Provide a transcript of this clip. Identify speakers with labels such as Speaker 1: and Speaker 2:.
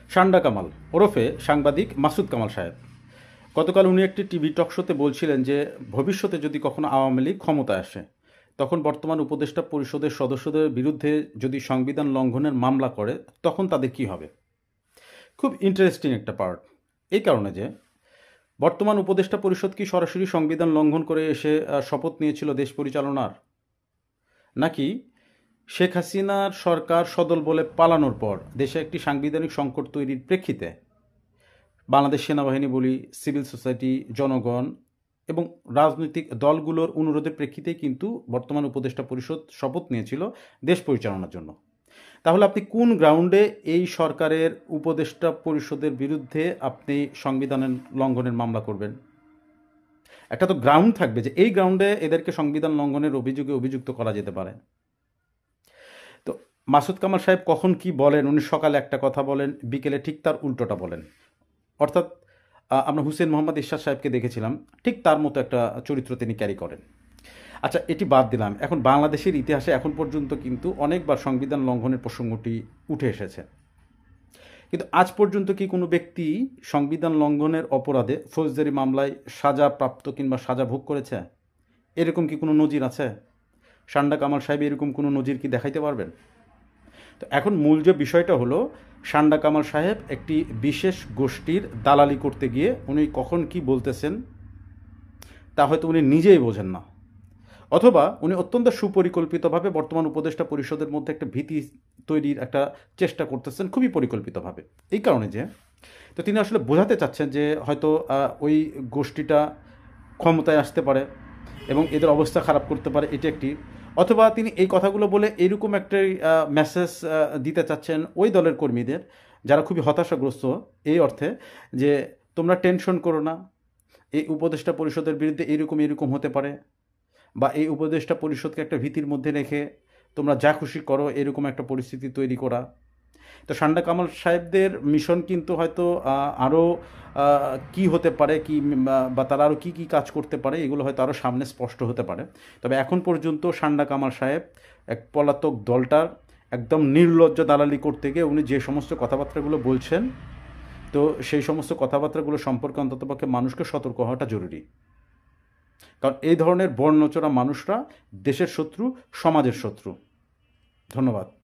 Speaker 1: সান্ডা কামাল ওরফে সাংবাদিক মাসুদ কামাল সাহেব গতকাল উনি একটি টিভি টক শোতে বলছিলেন যে ভবিষ্যতে যদি কখনো আওয়ামী লীগ ক্ষমতায় আসে তখন বর্তমান উপদেষ্টা পরিষদের সদস্যদের বিরুদ্ধে যদি সংবিধান লঙ্ঘনের মামলা করে তখন তাদের কি হবে। খুব ইন্টারেস্টিং একটা পার্ট, এই কারণে যে বর্তমান উপদেষ্টা পরিষদ কি সরাসরি সংবিধান লঙ্ঘন করে এসে শপথ নিয়েছিল দেশ পরিচালনার, নাকি শেখ হাসিনার সরকার সদল বলে পালানোর পর দেশে একটি সাংবিধানিক সংকট তৈরির প্রেক্ষিতে বাংলাদেশ সেনাবাহিনী বলি, সিভিল সোসাইটি, জনগণ এবং রাজনৈতিক দলগুলোর অনুরোধের প্রেক্ষিতেই কিন্তু বর্তমান উপদেষ্টা পরিষদ শপথ নিয়েছিল দেশ পরিচালনার জন্য। তাহলে আপনি কোন গ্রাউন্ডে এই সরকারের উপদেষ্টা পরিষদের বিরুদ্ধে আপনি সংবিধানের লঙ্ঘনের মামলা করবেন? একটা তো গ্রাউন্ড থাকবে যে এই গ্রাউন্ডে এদেরকে সংবিধান লঙ্ঘনের অভিযোগে অভিযুক্ত করা যেতে পারে। তো মাসুদ কামাল সাহেব কখন কি বলেন, উনি সকালে একটা কথা বলেন, বিকেলে ঠিক তার উল্টোটা বলেন। অর্থাৎ আমরা হুসেন মোহাম্মদ এরশাদ সাহেবকে দেখেছিলাম, ঠিক তার মতো একটা চরিত্র তিনি ক্যারি করেন। আচ্ছা, এটি বাদ দিলাম। এখন বাংলাদেশের ইতিহাসে এখন পর্যন্ত কিন্তু অনেকবার সংবিধান লঙ্ঘনের প্রসঙ্গটি উঠে এসেছে, কিন্তু আজ পর্যন্ত কি কোনো ব্যক্তি সংবিধান লঙ্ঘনের অপরাধে ফৌজদারি মামলায় সাজাপ্রাপ্ত কিংবা সাজা ভোগ করেছে? এরকম কি কোনো নজির আছে? সান্ডা কামাল সাহেব এরকম কোনো নজির কি দেখাইতে পারবেন? তো এখন মূল যে বিষয়টা হলো, সান্ডা কামাল সাহেব একটি বিশেষ গোষ্ঠীর দালালি করতে গিয়ে উনি কখন কি বলতেছেন তা হয়তো উনি নিজেই বোঝেন না, অথবা উনি অত্যন্ত সুপরিকল্পিতভাবে বর্তমান উপদেষ্টা পরিষদের মধ্যে একটা ভীতি তৈরির একটা চেষ্টা করতেছেন, খুবই পরিকল্পিতভাবে। এই কারণে যে তো তিনি আসলে বোঝাতে চাচ্ছেন যে হয়তো ওই গোষ্ঠীটা ক্ষমতায় আসতে পারে এবং এদের অবস্থা খারাপ করতে পারে, এটি একটি। অথবা তিনি এই কথাগুলো বলে এরকম একটা মেসেজ দিতে চাচ্ছেন ওই দলের কর্মীদের যারা খুবই হতাশাগ্রস্ত, এই অর্থে যে তোমরা টেনশন করো না, এই উপদেষ্টা পরিষদের বিরুদ্ধে এরকম এরকম হতে পারে, বা এই উপদেষ্টা পরিষদকে একটা ভীতির মধ্যে রেখে তোমরা যা খুশি করো, এরকম একটা পরিস্থিতি তৈরি করা। তো সান্ডা কামাল সাহেবদের মিশন কিন্তু হয়তো আরও কি হতে পারে, কি বা তারা আরও কী কী কাজ করতে পারে, এগুলো হয়তো আরও সামনে স্পষ্ট হতে পারে। তবে এখন পর্যন্ত সান্ডা কামাল সাহেব এক পলাতক দলটার একদম নির্লজ্জ দালালি করতে গিয়ে উনি যে সমস্ত কথাবার্তাগুলো বলছেন, তো সেই সমস্ত কথাবার্তাগুলো সম্পর্কে অন্ততপক্ষে মানুষকে সতর্ক হওয়াটা জরুরি। কারণ এই ধরনের বর্ণচোরা মানুষরা দেশের শত্রু, সমাজের শত্রু। ধন্যবাদ।